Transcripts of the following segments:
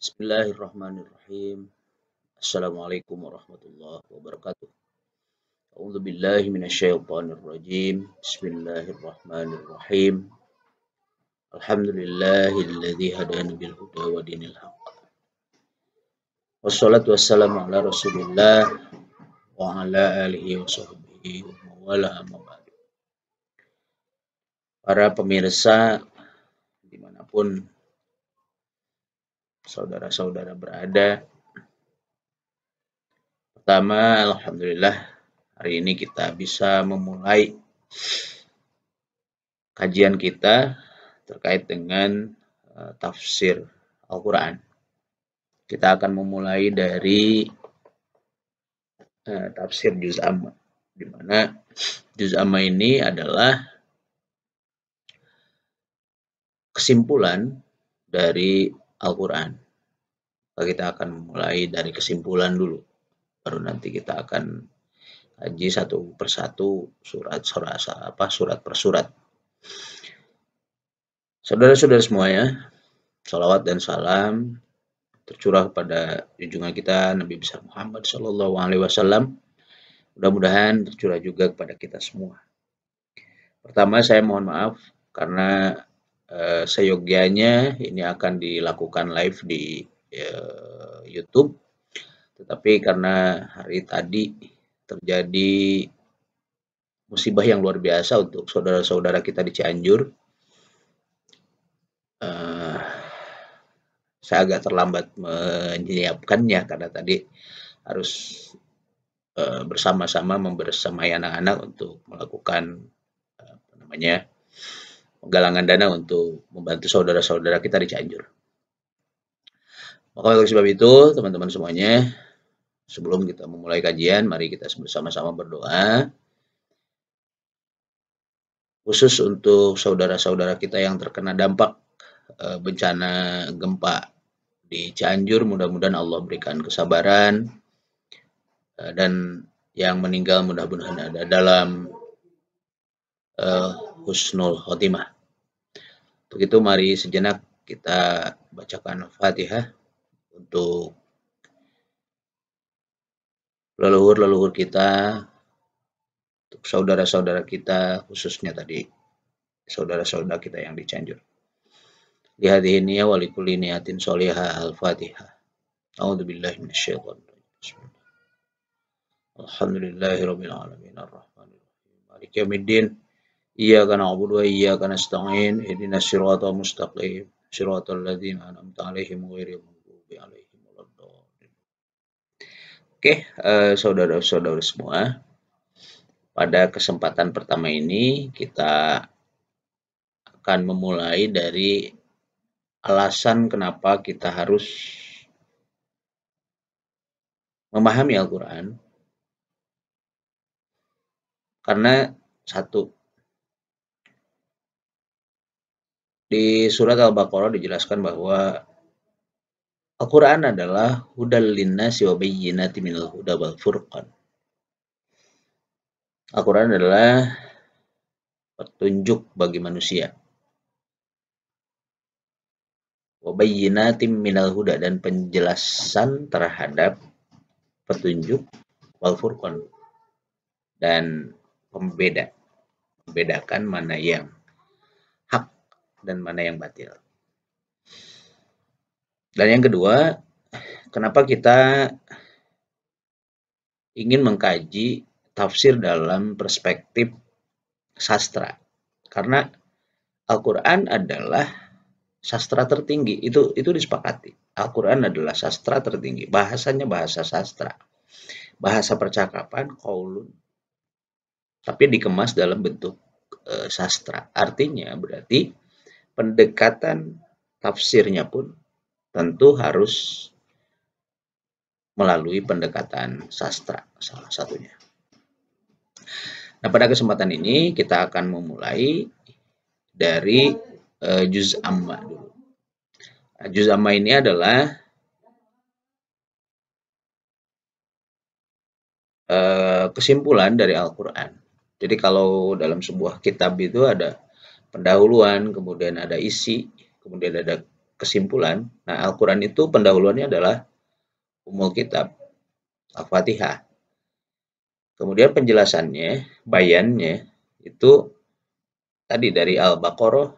Bismillahirrahmanirrahim. Assalamualaikum warahmatullahi wabarakatuh. A'udzu billahi minasyaitonir rajim. Bismillahirrahmanirrahim. Alhamdulillahilladzi hadana bil huda wa dinil haqq. Wassalatu wassalamu ala Rasulillah wa ala alihi wa sahbihi wa mawala amma ba'du. Para pemirsa dimanapun saudara-saudara berada, pertama, alhamdulillah hari ini kita bisa memulai kajian kita terkait dengan tafsir Al-Quran. Kita akan memulai dari tafsir Juz Amma, di mana Juz Amma ini adalah kesimpulan dari Al-Quran. Kita akan memulai dari kesimpulan dulu, baru nanti kita akan kaji satu persatu surat per surat. Saudara-saudara semuanya, salawat dan salam tercurah kepada junjungan kita Nabi besar Muhammad SAW. Mudah-mudahan tercurah juga kepada kita semua. Pertama, saya mohon maaf karena seyogyanya ini akan dilakukan live di YouTube, tetapi karena hari tadi terjadi musibah yang luar biasa untuk saudara-saudara kita di Cianjur, saya agak terlambat menyiapkannya karena tadi harus bersama-sama membersamai anak-anak untuk melakukan penggalangan dana untuk membantu saudara-saudara kita di Cianjur. Maka oleh sebab itu, teman-teman semuanya, sebelum kita memulai kajian, mari kita bersama-sama berdoa. Khusus untuk saudara-saudara kita yang terkena dampak bencana gempa di Cianjur, mudah-mudahan Allah berikan kesabaran, dan yang meninggal mudah-mudahan ada dalam husnul khotimah. Untuk itu mari sejenak kita bacakan Fatihah untuk leluhur-leluhur kita, untuk saudara-saudara kita, khususnya tadi saudara-saudara kita yang di Cianjur. Di hadhihi niyah wa likulli niyatin sholihah. Al-Fatihah. A'udzubillahi minasyaitonir rajim. Alhamdulillahirabbil alamin arrahmanir rahim maliki yaumiddin. Iyyaka na'budu wa iyyaka nasta'in. Ihdinas siratal mustaqim. Shiratal ladzina an'amta 'alaihim ghairil maghdubi 'alaihim waladdallin. Oke, saudara-saudara semua, pada kesempatan pertama ini kita akan memulai dari alasan kenapa kita harus memahami Al-Quran. Karena satu, di surat Al-Baqarah dijelaskan bahwa Al-Quran adalah hudal linnasi wa bayyinatin minal huda wal furqan. Al-Quran adalah petunjuk bagi manusia. Wa bayyinatin minal huda, dan penjelasan terhadap petunjuk, wal furqan, dan membedakan mana yang hak dan mana yang batil. Dan yang kedua, kenapa kita ingin mengkaji tafsir dalam perspektif sastra? Karena Al-Quran adalah sastra tertinggi, itu disepakati. Al-Quran adalah sastra tertinggi, bahasanya bahasa sastra, bahasa percakapan, qaulun, tapi dikemas dalam bentuk sastra. Artinya berarti pendekatan tafsirnya pun tentu harus melalui pendekatan sastra, salah satunya. Nah, pada kesempatan ini kita akan memulai dari Juz Amma dulu. Nah, Juz Amma ini adalah kesimpulan dari Al-Quran. Jadi kalau dalam sebuah kitab itu ada pendahuluan, kemudian ada isi, kemudian ada kesimpulan. Nah, Al-Quran itu pendahuluannya adalah Ummul Kitab, Al-Fatihah. Kemudian penjelasannya, bayannya, itu tadi dari Al-Baqarah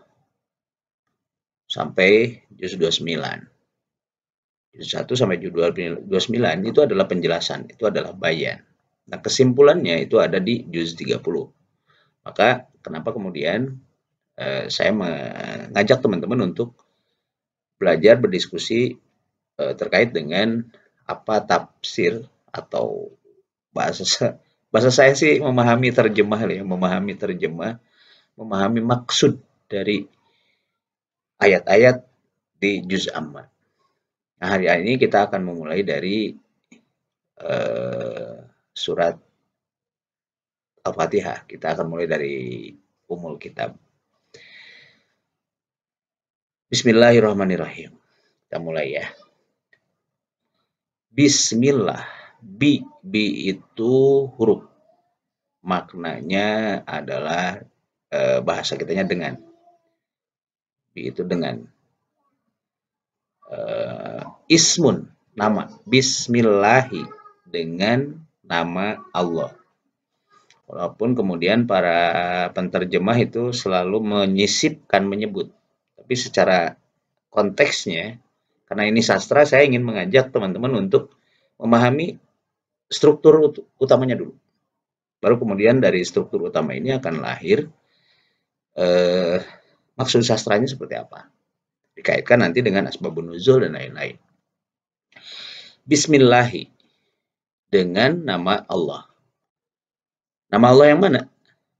sampai juz 29. Juz 1 sampai juz 29 itu adalah penjelasan, itu adalah bayan. Nah, kesimpulannya itu ada di juz 30. Maka kenapa kemudian saya mengajak teman-teman untuk belajar berdiskusi terkait dengan apa tafsir atau bahasa bahasa saya sih memahami terjemah ya, memahami maksud dari ayat-ayat di juz amma. Nah, hari ini kita akan memulai dari surat Al-Fatihah. Kita akan mulai dari Ummul Kitab. Bismillahirrahmanirrahim. Kita mulai ya. Bismillah. Bi itu huruf. Maknanya adalah bahasa kitanya dengan. Bi itu dengan. Ismun, nama. Bismillahi, dengan nama Allah. Walaupun kemudian para penterjemah itu selalu menyisipkan menyebut. Tapi secara konteksnya, karena ini sastra, saya ingin mengajak teman-teman untuk memahami struktur utamanya dulu. Baru kemudian dari struktur utama ini akan lahir maksud sastranya seperti apa. Dikaitkan nanti dengan asbabun nuzul dan lain-lain. Bismillahi, dengan nama Allah. Nama Allah yang mana?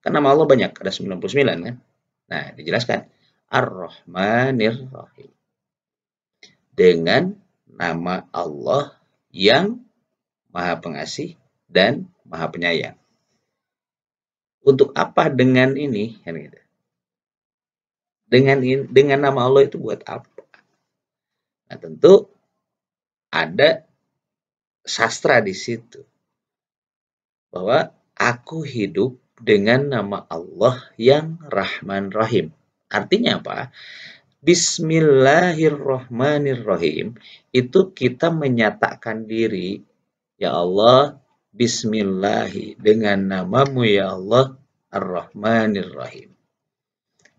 Kan nama Allah banyak, ada 99 kan? Nah, dijelaskan. Ar-Rahmanir Rahim. Dengan nama Allah yang Maha Pengasih dan Maha Penyayang. Untuk apa dengan ini? Dengan nama Allah itu buat apa? Nah, tentu ada sastra di situ. Bahwa aku hidup dengan nama Allah yang Rahman Rahim. Artinya apa? Bismillahirrahmanirrahim. Itu kita menyatakan diri, ya Allah, Bismillahi, dengan namamu ya Allah, Ar-Rahmanir-Rahim.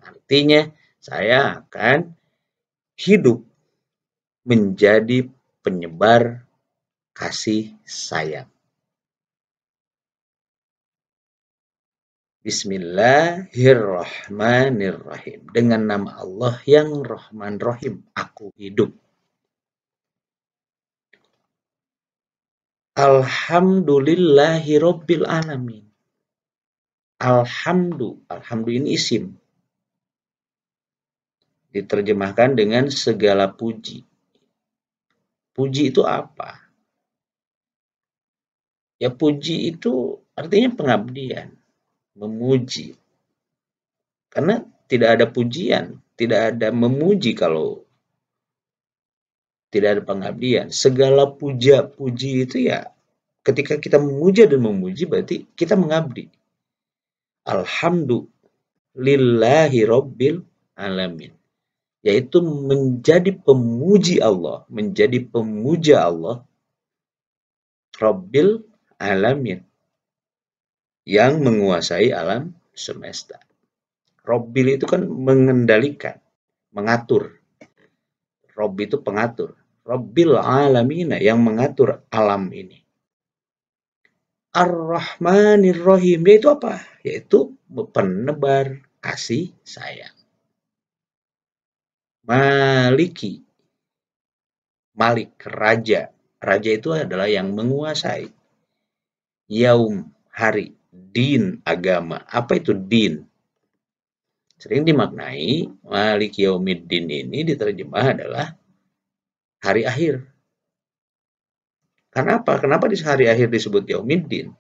Artinya, saya akan hidup menjadi penyebar kasih sayang. Bismillahirrahmanirrahim. Dengan nama Allah yang Rahman Rahim, aku hidup. Alhamdulillahirabbil alamin. Alhamdu ini isim. Diterjemahkan dengan segala puji. Puji itu apa? Ya, puji itu artinya pengabdian, memuji. Karena tidak ada pujian, tidak ada memuji kalau tidak ada pengabdian. Segala puji itu ya ketika kita memuja dan memuji berarti kita mengabdi. Alhamdulillahi rabbil alamin. Yaitu menjadi pemuji Allah, menjadi pemuja Allah, Rabbil alamin, yang menguasai alam semesta. Rabbil itu kan mengendalikan, mengatur. Rabb itu pengatur. Rabbil alamin, yang mengatur alam ini. Ar-Rahmanir Rahim, yaitu apa? Yaitu penebar kasih sayang. Maliki, Malik, raja. Raja itu adalah yang menguasai. Yaum, hari. Din, agama. Apa itu din? Sering dimaknai, Malik Yaumiddin ini diterjemah adalah hari akhir. Kenapa? Kenapa di hari akhir disebut Yaumiddin?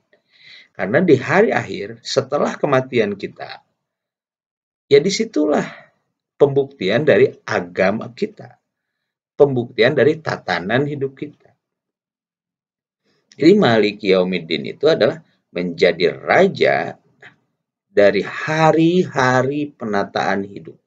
Karena di hari akhir, setelah kematian kita, ya disitulah pembuktian dari agama kita. Pembuktian dari tatanan hidup kita. Jadi Malik Yaumiddin itu adalah menjadi raja dari hari-hari penataan hidup.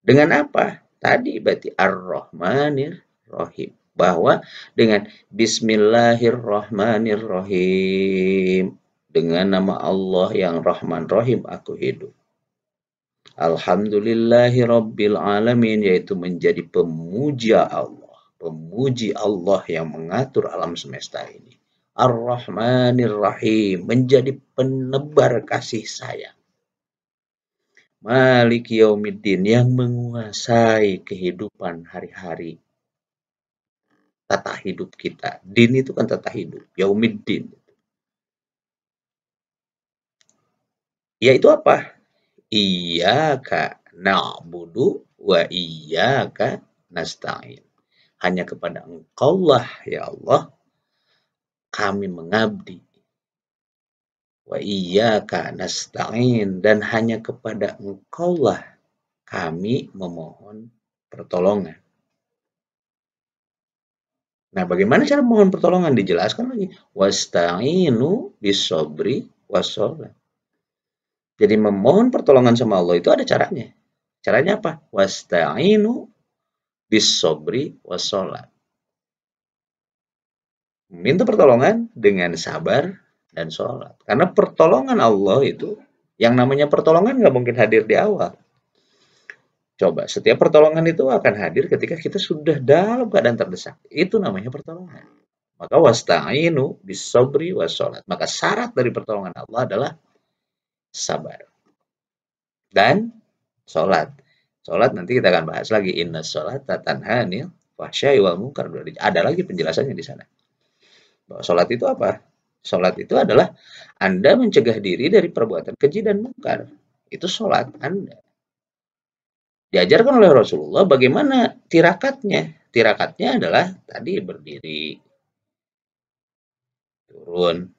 Dengan apa? Tadi berarti Ar-Rahmanir Rahim. Bahwa dengan Bismillahirrahmanirrahim. Dengan nama Allah yang Rahman Rahim aku hidup. Alhamdulillahi Rabbil Alamin, yaitu menjadi pemuja Allah. Pemuji Allah yang mengatur alam semesta ini. Ar-Rahmanir Rahim, menjadi penebar kasih sayang. Maliki Yaumiddin, yang menguasai kehidupan hari-hari. Tata hidup kita. Din itu kan tata hidup. Yaumiddin. Yaitu apa? Iyyaka na'budu wa iyyaka nasta'in. Hanya kepada Engkaulah ya Allah kami mengabdi. Wa iyyaka nasta'in, dan hanya kepada Engkaulah kami memohon pertolongan. Nah, bagaimana cara memohon pertolongan? Dijelaskan lagi. Wasta'inu bisobri wassalah. Jadi memohon pertolongan sama Allah itu ada caranya. Caranya apa? Wasta'inu bisobri wassalah. Minta pertolongan dengan sabar dan sholat. Karena pertolongan Allah itu, yang namanya pertolongan nggak mungkin hadir di awal. Coba, setiap pertolongan itu akan hadir ketika kita sudah dalam keadaan terdesak. Itu namanya pertolongan. Maka wasta'inu bisobri wassalat. Maka syarat dari pertolongan Allah adalah sabar dan sholat. Sholat nanti kita akan bahas lagi. Inna sholata tanha 'anil fahsya'i wal munkar. Ada lagi penjelasannya di sana. Bahwa sholat itu apa? Sholat itu adalah Anda mencegah diri dari perbuatan keji dan mungkar. Itu sholat Anda. Diajarkan oleh Rasulullah bagaimana tirakatnya. Tirakatnya adalah tadi berdiri, turun.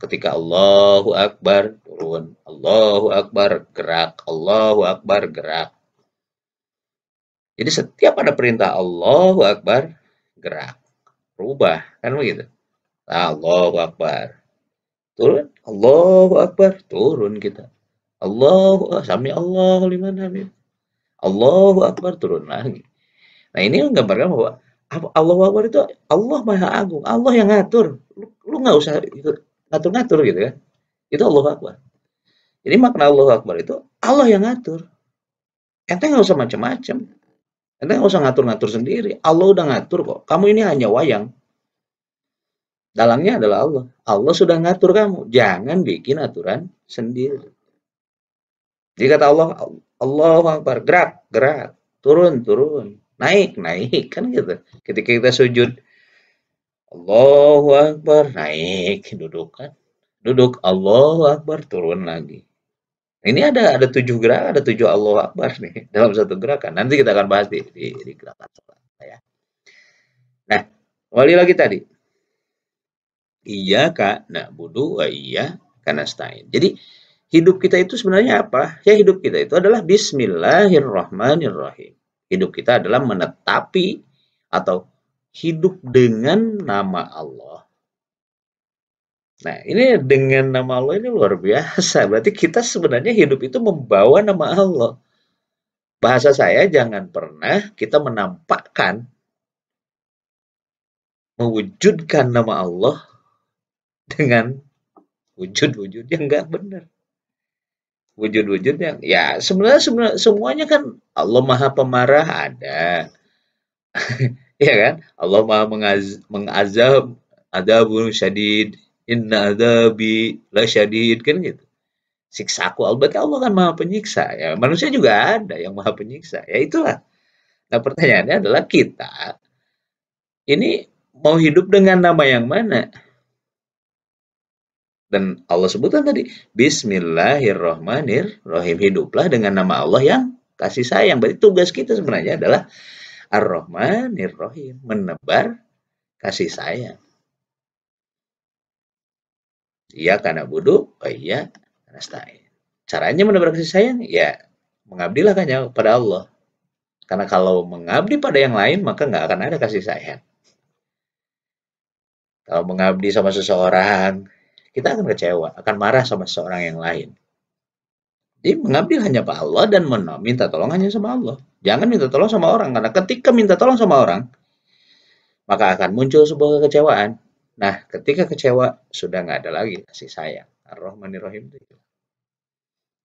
Ketika Allahu Akbar, turun. Allahu Akbar, gerak. Allahu Akbar, gerak. Jadi setiap ada perintah Allahu Akbar, gerak. Rubah. Kan begitu? Allahu Akbar. Turun. Allahu Akbar, turun kita. Sami Allahu liman hamid. Allahu Akbar, turun lagi. Nah, ini menggambarkan bahwa Allahu Akbar itu Allah Maha Agung, Allah yang ngatur. Lu nggak usah ngatur-ngatur gitu kan. Itu Allahu Akbar. Jadi makna Allahu Akbar itu Allah yang ngatur. Ente nggak usah macam-macam. Ente nggak usah ngatur-ngatur sendiri. Allah udah ngatur kok. Kamu ini hanya wayang. Dalangnya adalah Allah. Allah sudah ngatur kamu. Jangan bikin aturan sendiri. Jadi kata Allah, Allahu Akbar, gerak, gerak, turun, turun, naik, naik, kan gitu. Ketika kita sujud, Allahu Akbar, naik, duduk kan, duduk, Allahu Akbar, turun lagi. Ini ada 7 gerakan, ada 7 Allahu Akbar nih dalam satu gerakan. Nanti kita akan bahas di gerakan sholat ya. Nah, kembali lagi tadi. Iyyaka na'budu wa iyyaka nasta'in. Jadi hidup kita itu sebenarnya apa? Ya, hidup kita itu adalah Bismillahirrahmanirrahim. Hidup kita adalah menetapi atau hidup dengan nama Allah. Nah, ini dengan nama Allah ini luar biasa. Berarti kita sebenarnya hidup itu membawa nama Allah. Bahasa saya, jangan pernah kita menampakkan, mewujudkan nama Allah dengan wujud-wujud yang nggak benar. Wujud-wujud yang ya sebenarnya semuanya kan Allah Maha Pemarah ada. Ya kan? Allah Maha mengazab, adzabun syadid, inna adzabi lasyadid, kan gitu. Siksaku, berarti Allah kan Maha Penyiksa. Ya, manusia juga ada yang Maha Penyiksa. Ya itulah. Nah, pertanyaannya adalah kita ini mau hidup dengan nama yang mana? Dan Allah sebutkan tadi, Bismillahirrahmanirrahim. Hiduplah dengan nama Allah yang kasih sayang. Berarti tugas kita sebenarnya adalah Ar-Rahmanirrahim, menebar kasih sayang. Iya karena budu, oh iya nasta'in. Caranya menebar kasih sayang, ya mengabdilah hanya kepada Allah. Karena kalau mengabdi pada yang lain, maka nggak akan ada kasih sayang. Kalau mengabdi sama seseorang, kita akan kecewa, akan marah sama seseorang yang lain. Jadi mengabdi hanya pada Allah dan minta tolong hanya sama Allah. Jangan minta tolong sama orang, karena ketika minta tolong sama orang, maka akan muncul sebuah kekecewaan. Nah, ketika kecewa, sudah nggak ada lagi kasih sayang. Ar-Rahmanir Rahim itu.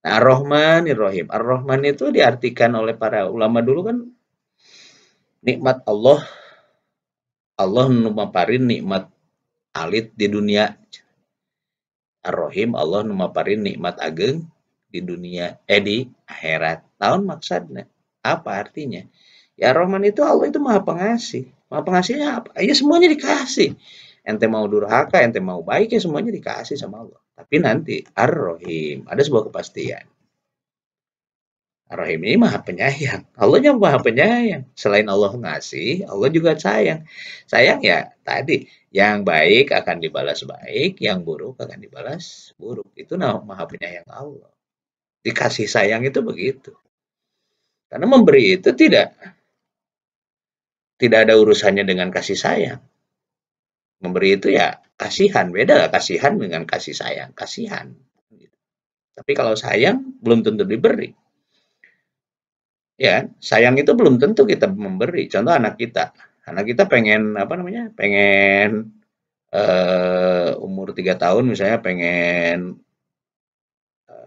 Nah, Ar-Rahmanir Rahim. Ar-Rahman itu diartikan oleh para ulama dulu kan nikmat Allah. Allah numaparin nikmat alit di dunia. Ar-Rahim Allah numaparin nikmat ageng di dunia, di akhirat. Tahun maksudnya apa artinya? Ya Rahman itu Allah itu maha pengasih. Maha pengasihnya apa? Ya semuanya dikasih. Ente mau durhaka, ente mau baik, ya semuanya dikasih sama Allah. Tapi nanti Ar-Rahim ada sebuah kepastian. Ar-Rahim ini maha penyayang. Allahnya maha penyayang. Selain Allah ngasih, Allah juga sayang. Sayang ya tadi, yang baik akan dibalas baik, yang buruk akan dibalas buruk. Itu nama maha penyayang Allah. Dikasih sayang itu begitu. Karena memberi itu tidak ada urusannya dengan kasih sayang. Memberi itu ya kasihan, beda lah kasihan dengan kasih sayang, kasihan. Tapi kalau sayang belum tentu diberi. Ya, sayang itu belum tentu kita memberi. Contoh anak kita pengen apa namanya, pengen umur 3 tahun misalnya pengen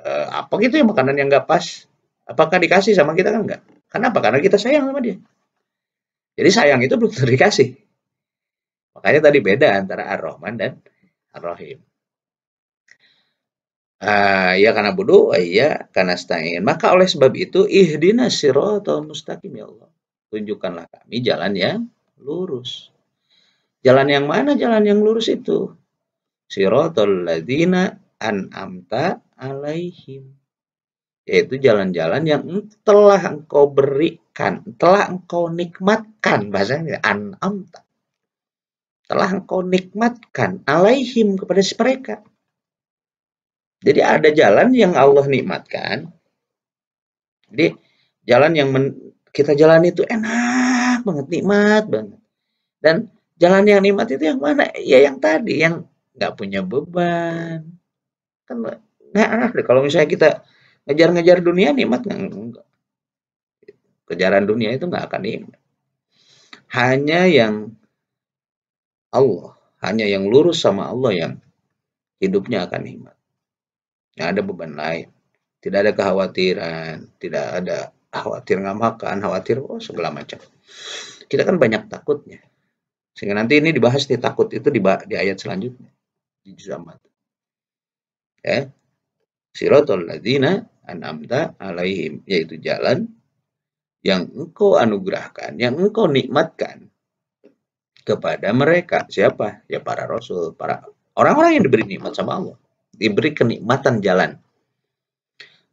apa gitu ya makanan yang nggak pas. Apakah dikasih sama kita kan enggak? Kenapa? Karena kita sayang sama dia. Jadi sayang itu belum tentu dikasih. Makanya tadi beda antara Ar-Rahman dan Ar-Rahim. Ya karena bodoh, iya karena stain. Maka oleh sebab itu, ihdinas siratal mustaqim ya Allah. Tunjukkanlah kami jalan yang lurus. Jalan yang mana jalan yang lurus itu? Siratal ladzina an'amta alaihim. Yaitu jalan-jalan yang telah engkau berikan, telah engkau nikmatkan. Bahasanya an'amta. Telah engkau nikmatkan alaihim kepada mereka. Jadi ada jalan yang Allah nikmatkan. Jadi jalan yang kita jalani itu enak banget, nikmat banget. Dan jalan yang nikmat itu yang mana? Ya yang tadi, yang nggak punya beban. Kan nggak enak deh kalau misalnya kita ngejar-ngejar dunia nikmat nggak. Kejaran dunia itu nggak akan nikmat. Hanya yang Allah, hanya yang lurus sama Allah yang hidupnya akan nikmat. Nggak ada beban lain. Tidak ada kekhawatiran, tidak ada khawatir nggak makan, khawatir segala macam. Kita kan banyak takutnya. Sehingga nanti ini dibahas nih takut itu di ayat selanjutnya di juz Ammah. Ya. Siratal ladzina an'amta alaihim, yaitu jalan yang engkau anugerahkan, yang engkau nikmatkan kepada mereka. Siapa? Ya para rasul, para orang-orang yang diberi nikmat sama Allah. Diberi kenikmatan jalan.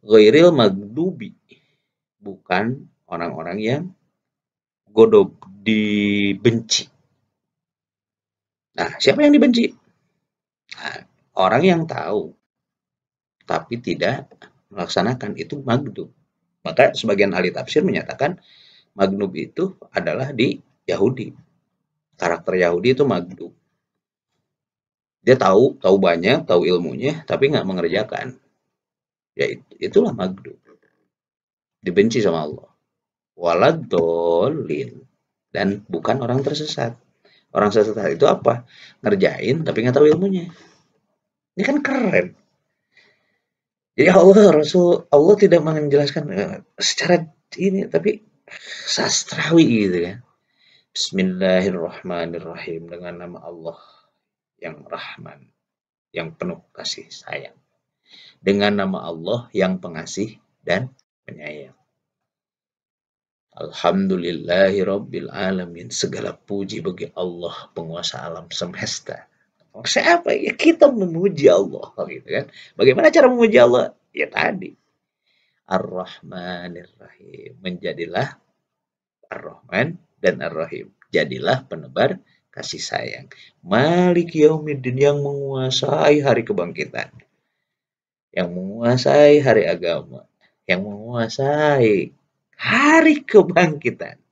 Ghairil magdubi, bukan orang-orang yang godok, dibenci. Nah, siapa yang dibenci? Nah, orang yang tahu tapi tidak melaksanakan itu magdub. Maka sebagian ahli tafsir menyatakan magdub itu adalah di Yahudi. Karakter Yahudi itu magdub. Dia tahu banyak, tahu ilmunya, tapi nggak mengerjakan. Ya itulah magdub. Dibenci sama Allah. Waladolin. Dan bukan orang tersesat. Orang tersesat itu apa? Ngerjain tapi nggak tahu ilmunya. Ini kan keren. Jadi Allah tidak menjelaskan secara ini, tapi sastrawi gitu ya. Bismillahirrahmanirrahim, dengan nama Allah yang Rahman, yang penuh kasih sayang. Dengan nama Allah yang pengasih dan penyayang. Alhamdulillahirabbil alamin. Segala puji bagi Allah, penguasa alam semesta. Siapa ya kita memuji Allah gitu kan. Bagaimana cara memuji Allah? Ya tadi Ar-Rahmanir Rahim. Menjadilah Ar-Rahman dan Ar-Rahim. Jadilah penebar kasih sayang. Malik Yaumiddin, yang menguasai hari kebangkitan. Yang menguasai hari agama. Yang menguasai hari kebangkitan.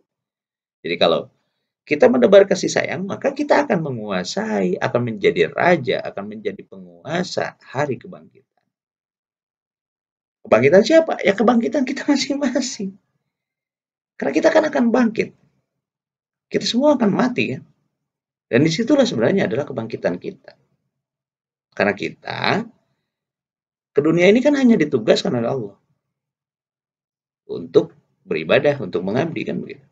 Jadi kalau kita menebar kasih sayang, maka kita akan menguasai, akan menjadi raja, akan menjadi penguasa hari kebangkitan. Kebangkitan siapa? Ya kebangkitan kita masing-masing. Karena kita kan akan bangkit. Kita semua akan mati kan. Dan disitulah sebenarnya adalah kebangkitan kita. Karena kita ke dunia ini kan hanya ditugaskan oleh Allah untuk beribadah, untuk mengabdi kan begitu.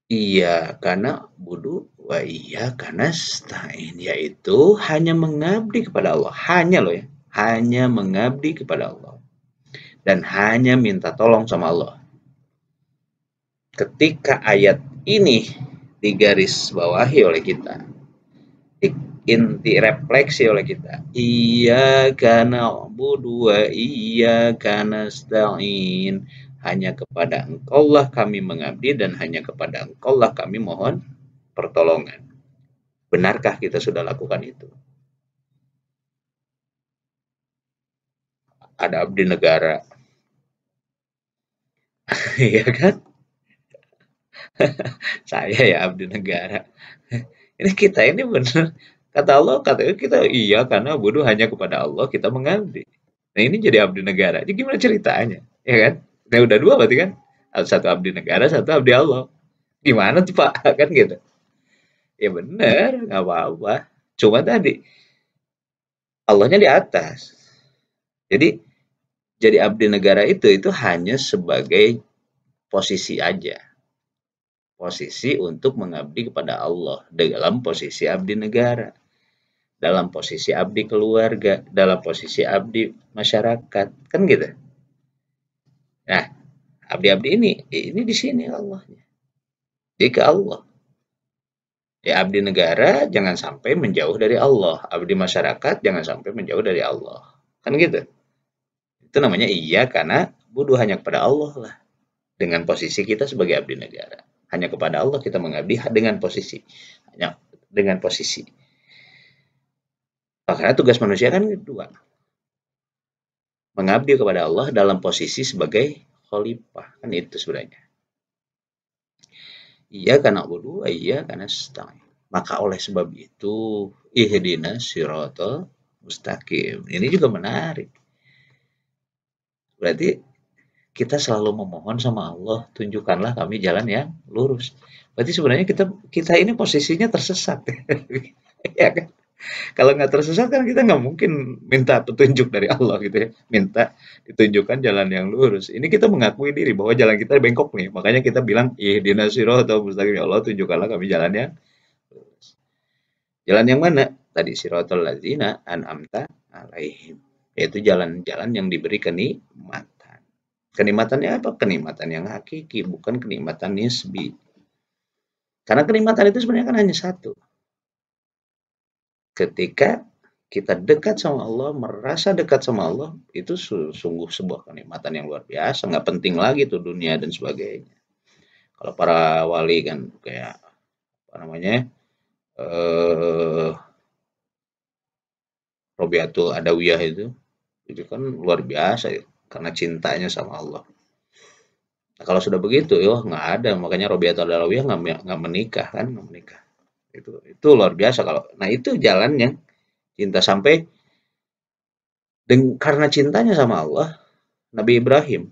Iya, karena budu wa iya karena stain, yaitu hanya mengabdi kepada Allah. Hanya loh ya, hanya mengabdi kepada Allah. Dan hanya minta tolong sama Allah. Ketika ayat ini digaris bawahi oleh kita, inti refleksi oleh kita, iya karena budu wa iya karena stain, hanya kepada engkau lah kami mengabdi dan hanya kepada engkau lah kami mohon pertolongan. Benarkah kita sudah lakukan itu? Ada abdi negara, ya kan? Saya ya abdi negara. Ini kita ini benar. Kata Allah, kata kita iya karena bodoh hanya kepada Allah kita mengabdi. Nah ini jadi abdi negara. Jadi gimana ceritanya? Ya kan? Nah udah dua berarti kan? Satu abdi negara, satu abdi Allah. Gimana tuh Pak? Kan gitu. Ya benar, nggak apa-apa. Cuma tadi Allahnya di atas. Jadi abdi negara itu hanya sebagai posisi aja. Posisi untuk mengabdi kepada Allah dalam posisi abdi negara, dalam posisi abdi keluarga, dalam posisi abdi masyarakat, kan gitu. Nah, abdi-abdi ini di sini Allahnya. Jika Allah, ya abdi negara jangan sampai menjauh dari Allah, abdi masyarakat jangan sampai menjauh dari Allah, kan gitu. Itu namanya iya karena butuh hanya kepada Allah lah. Dengan posisi kita sebagai abdi negara, hanya kepada Allah kita mengabdi dengan posisi, hanya dengan posisi. Karena tugas manusia kan dua, mengabdi kepada Allah dalam posisi sebagai khalifah, kan itu sebenarnya. Iya karena berdua, iya karena setengah. Maka oleh sebab itu, ihdinas siratal mustaqim. Ini juga menarik. Berarti kita selalu memohon sama Allah, tunjukkanlah kami jalan yang lurus. Berarti sebenarnya kita kita ini posisinya tersesat. Ya kan? Kalau nggak tersesat kan kita nggak mungkin minta petunjuk dari Allah gitu ya, minta ditunjukkan jalan yang lurus. Ini kita mengakui diri bahwa jalan kita bengkok nih, makanya kita bilang ihdinas siratal mustaqim, ya Allah tunjukkanlah kami jalan yang lurus. Jalan yang mana? Tadi siratal ladzina an'amta alaihim, yaitu jalan-jalan yang diberi kenikmatan. Kenikmatannya apa? Kenikmatan yang hakiki, bukan kenikmatan nisbi. Karena kenikmatan itu sebenarnya kan hanya satu. Ketika kita dekat sama Allah, merasa dekat sama Allah, itu sungguh sebuah kenikmatan yang luar biasa. Nggak penting lagi tuh dunia dan sebagainya. Kalau para wali kan kayak apa namanya, Robiatul Adawiyah itu kan luar biasa ya, karena cintanya sama Allah. Nah, kalau sudah begitu, ya nggak ada. Makanya Robiatul Adawiyah nggak menikah kan, nggak menikah. Itu luar biasa kalau. Nah itu jalannya cinta sampai karena cintanya sama Allah, Nabi Ibrahim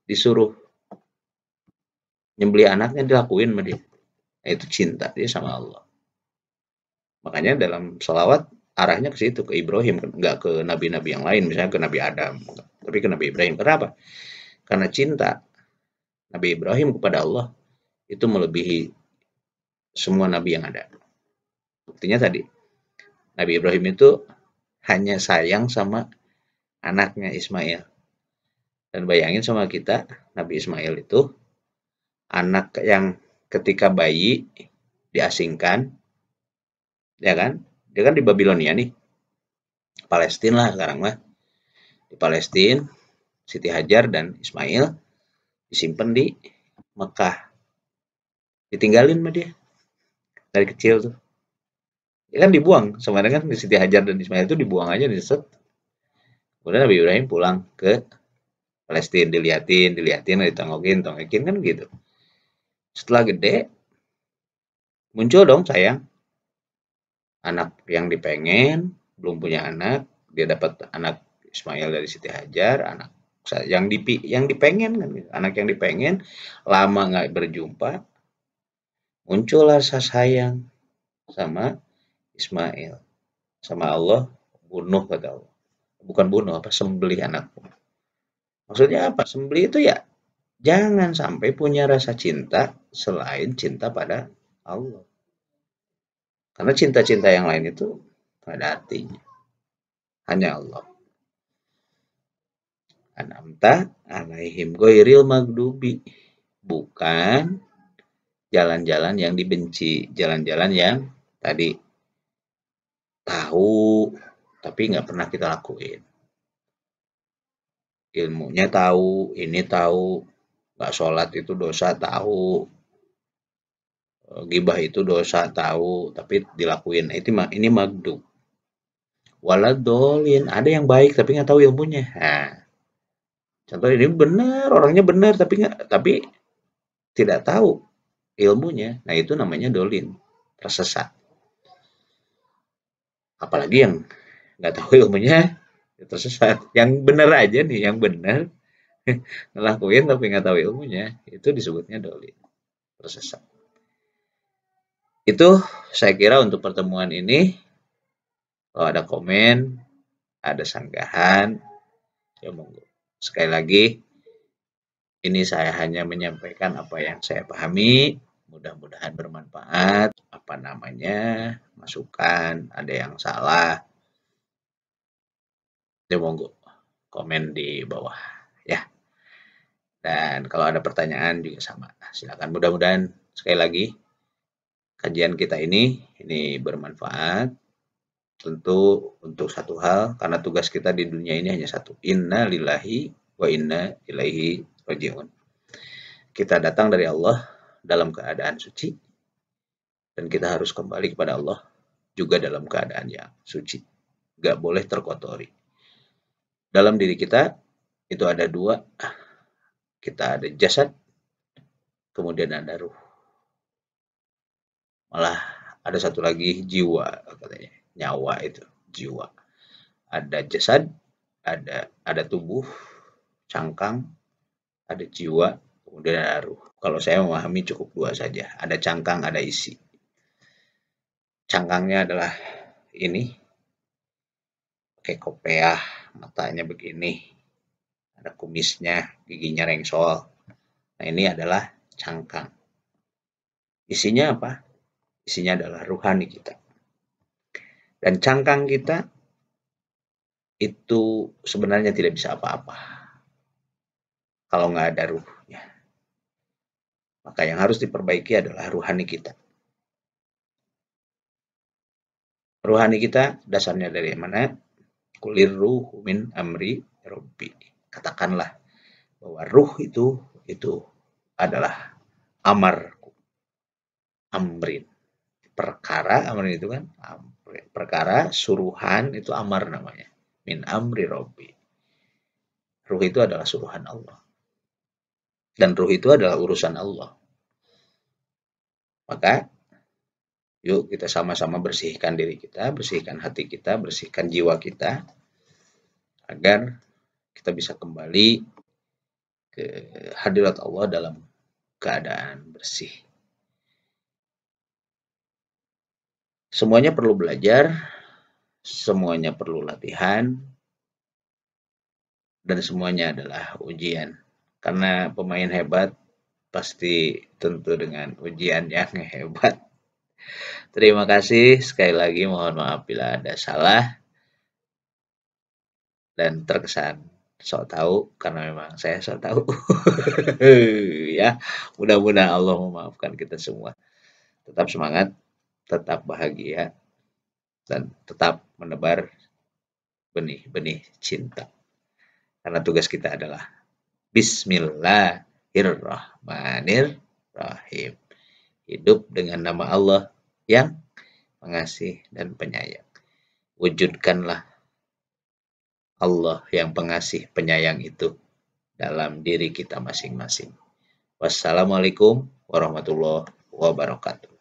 disuruh nyembelih anaknya dilakuin sama dia. Nah, itu cinta dia sama Allah. Makanya dalam sholawat arahnya ke situ, ke Ibrahim, nggak ke nabi-nabi yang lain, misalnya ke Nabi Adam, tapi ke Nabi Ibrahim. Kenapa? Karena cinta Nabi Ibrahim kepada Allah itu melebihi semua nabi yang ada. Buktinya tadi, Nabi Ibrahim itu hanya sayang sama anaknya Ismail. Dan bayangin sama kita, Nabi Ismail itu anak yang ketika bayi diasingkan, ya kan? Dia kan di Babilonia nih, Palestina lah sekarang mah. Di Palestina, Siti Hajar dan Ismail disimpan di Mekah. Ditinggalin sama dia dari kecil tuh. Dia kan dibuang, sebenarnya kan Siti Hajar dan Ismail itu dibuang aja, diset. Kemudian Nabi Ibrahim pulang ke Palestina, diliatin, ditengokin kan gitu. Setelah gede, muncul dong sayang, anak yang dipengen, belum punya anak, dia dapat anak Ismail dari Siti Hajar, anak yang dipengen kan, anak yang dipengen, lama nggak berjumpa, muncul rasa sayang sama Ismail, sama Allah, bunuh kata Allah. Bukan bunuh, apa, sembelih anakku. Maksudnya apa? Sembelih itu ya jangan sampai punya rasa cinta selain cinta pada Allah. Karena cinta-cinta yang lain itu pada artinya. Hanya Allah. An'amta alaihim ghairil maghdubi. Bukan jalan-jalan yang dibenci. Jalan-jalan yang tadi tahu, tapi nggak pernah kita lakuin. Ilmunya tahu, ini tahu, nggak sholat itu dosa tahu, ghibah itu dosa tahu, tapi dilakuin. Ini maghdub. Waladolin, ada yang baik tapi nggak tahu ilmunya. Nah, contoh ini benar, orangnya benar tapi tidak tahu ilmunya. Nah, itu namanya dolin, tersesat. Apalagi yang nggak tahu ilmunya, tersesat. Yang benar aja nih, yang benar ngelakuin tapi nggak tahu ilmunya, itu disebutnya dolin, tersesat. Itu saya kira untuk pertemuan ini. Kalau ada komen, ada sanggahan, ya monggo. Sekali lagi, ini saya hanya menyampaikan apa yang saya pahami, mudah-mudahan bermanfaat, apa namanya, masukan, ada yang salah, ya monggo komen di bawah ya. Dan kalau ada pertanyaan juga sama, silakan. Mudah-mudahan sekali lagi kajian kita ini bermanfaat. Tentu untuk satu hal, karena tugas kita di dunia ini hanya satu. Inna lillahi wa inna ilaihi raji'un. Kita datang dari Allah dalam keadaan suci, dan kita harus kembali kepada Allah juga dalam keadaan yang suci. Gak boleh terkotori. Dalam diri kita itu ada dua. Kita ada jasad, kemudian ada ruh. Malah ada satu lagi jiwa katanya. Nyawa itu jiwa. Ada jasad, ada tubuh, cangkang, ada jiwa, kemudian ada ruh. Kalau saya memahami cukup dua saja. Ada cangkang, ada isi. Cangkangnya adalah ini, pakai kopiah, matanya begini, ada kumisnya, giginya rengsol. Nah, ini adalah cangkang. Isinya apa? Isinya adalah ruhani kita. Dan cangkang kita itu sebenarnya tidak bisa apa-apa kalau nggak ada ruhnya. Maka yang harus diperbaiki adalah ruhani kita. Ruhani kita dasarnya dari mana? Kulir ruh min amri robbi. Katakanlah bahwa ruh itu adalah amrin. Perkara, amrin itu kan perkara, suruhan itu amar namanya. Min amri robbi. Ruh itu adalah suruhan Allah. Dan ruh itu adalah urusan Allah. Maka yuk kita sama-sama bersihkan diri kita, bersihkan hati kita, bersihkan jiwa kita, agar kita bisa kembali ke hadirat Allah dalam keadaan bersih. Semuanya perlu belajar, semuanya perlu latihan, dan semuanya adalah ujian. Karena pemain hebat pasti tentu dengan ujian yang hebat. Terima kasih sekali lagi, mohon maaf bila ada salah dan terkesan sok tahu, karena memang saya sok tahu. Ya, mudah-mudahan Allah memaafkan kita semua. Tetap semangat, tetap bahagia, dan tetap menebar benih-benih cinta. Karena tugas kita adalah Bismillahirrahmanirrahim. Hidup dengan nama Allah yang pengasih dan penyayang. Wujudkanlah Allah yang pengasih penyayang itu dalam diri kita masing-masing. Wassalamualaikum warahmatullahi wabarakatuh.